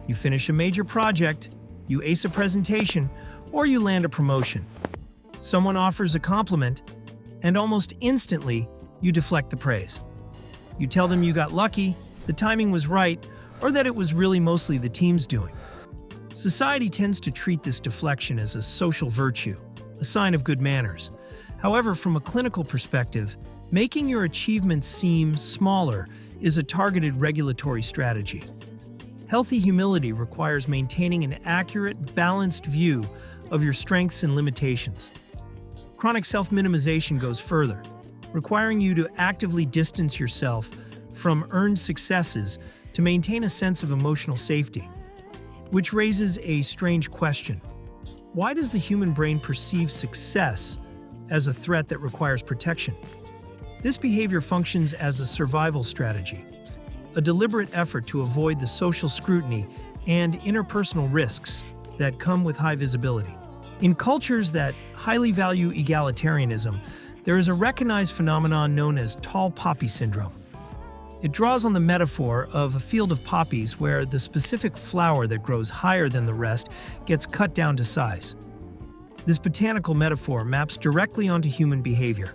You finish a major project, you ace a presentation, or you land a promotion. Someone offers a compliment, and almost instantly, you deflect the praise. You tell them you got lucky, the timing was right, or that it was really mostly the team's doing. Society tends to treat this deflection as a social virtue, a sign of good manners. However, from a clinical perspective, making your achievements seem smaller is a targeted regulatory strategy. Healthy humility requires maintaining an accurate, balanced view of your strengths and limitations. Chronic self-minimization goes further, requiring you to actively distance yourself from earned successes to maintain a sense of emotional safety. Which raises a strange question. Why does the human brain perceive success as a threat that requires protection? This behavior functions as a survival strategy, a deliberate effort to avoid the social scrutiny and interpersonal risks that come with high visibility. In cultures that highly value egalitarianism, there is a recognized phenomenon known as tall poppy syndrome. It draws on the metaphor of a field of poppies where the specific flower that grows higher than the rest gets cut down to size. This botanical metaphor maps directly onto human behavior.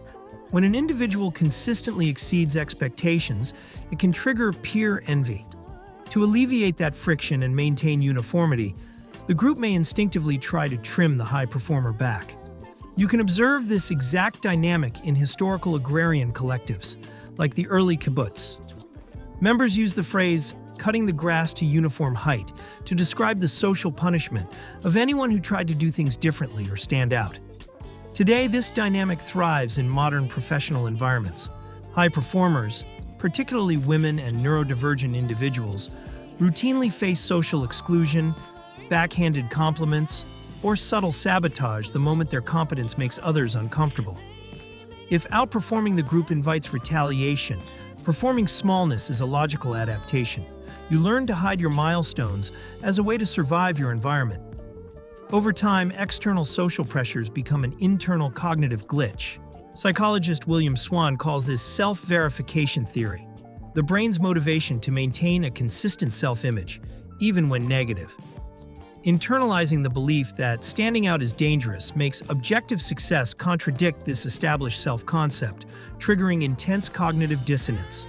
When an individual consistently exceeds expectations, it can trigger peer envy. To alleviate that friction and maintain uniformity, the group may instinctively try to trim the high performer back. You can observe this exact dynamic in historical agrarian collectives, like the early kibbutz. Members use the phrase, cutting the grass to uniform height, to describe the social punishment of anyone who tried to do things differently or stand out. Today, this dynamic thrives in modern professional environments. High performers, particularly women and neurodivergent individuals, routinely face social exclusion, backhanded compliments, or subtle sabotage the moment their competence makes others uncomfortable. If outperforming the group invites retaliation, performing smallness is a logical adaptation. You learn to hide your milestones as a way to survive your environment. Over time, external social pressures become an internal cognitive glitch. Psychologist William Swan calls this self-verification theory, the brain's motivation to maintain a consistent self-image, even when negative. Internalizing the belief that standing out is dangerous makes objective success contradict this established self-concept, triggering intense cognitive dissonance.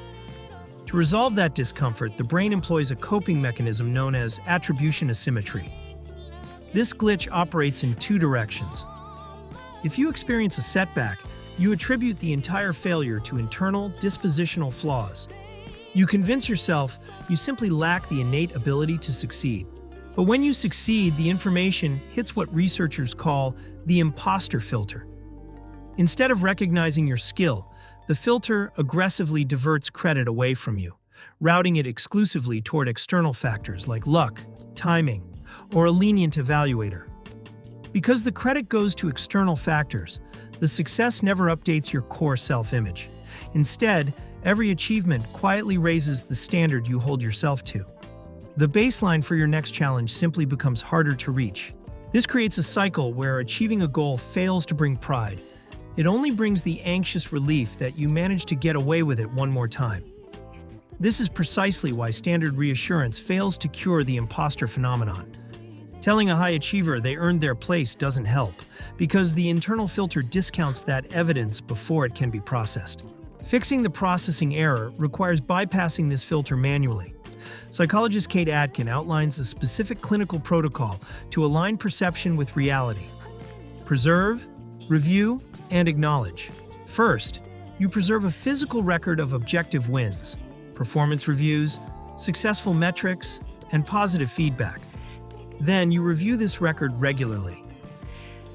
To resolve that discomfort, the brain employs a coping mechanism known as attribution asymmetry. This glitch operates in two directions. If you experience a setback, you attribute the entire failure to internal, dispositional flaws. You convince yourself you simply lack the innate ability to succeed. But when you succeed, the information hits what researchers call the imposter filter. Instead of recognizing your skill, the filter aggressively diverts credit away from you, routing it exclusively toward external factors like luck, timing, or a lenient evaluator. Because the credit goes to external factors, the success never updates your core self-image. Instead, every achievement quietly raises the standard you hold yourself to. The baseline for your next challenge simply becomes harder to reach. This creates a cycle where achieving a goal fails to bring pride. It only brings the anxious relief that you managed to get away with it one more time. This is precisely why standard reassurance fails to cure the imposter phenomenon. Telling a high achiever they earned their place doesn't help, because the internal filter discounts that evidence before it can be processed. Fixing the processing error requires bypassing this filter manually. Psychologist Kate Atkin outlines a specific clinical protocol to align perception with reality. Preserve, review, and acknowledge. First, you preserve a physical record of objective wins, performance reviews, successful metrics, and positive feedback. Then you review this record regularly.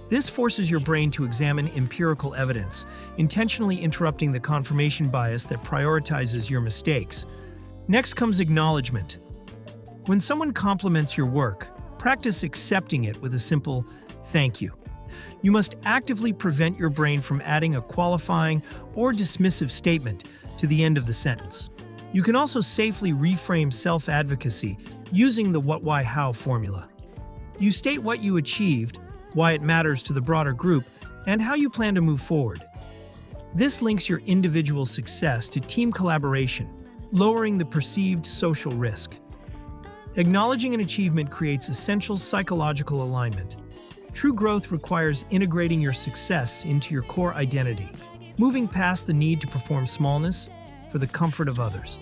This forces your brain to examine empirical evidence, intentionally interrupting the confirmation bias that prioritizes your mistakes. Next comes acknowledgement. When someone compliments your work, practice accepting it with a simple thank you. You must actively prevent your brain from adding a qualifying or dismissive statement to the end of the sentence. You can also safely reframe self-advocacy using the what, why, how formula. You state what you achieved, why it matters to the broader group, and how you plan to move forward. This links your individual success to team collaboration, lowering the perceived social risk. Acknowledging an achievement creates essential psychological alignment. True growth requires integrating your success into your core identity, moving past the need to perform smallness for the comfort of others.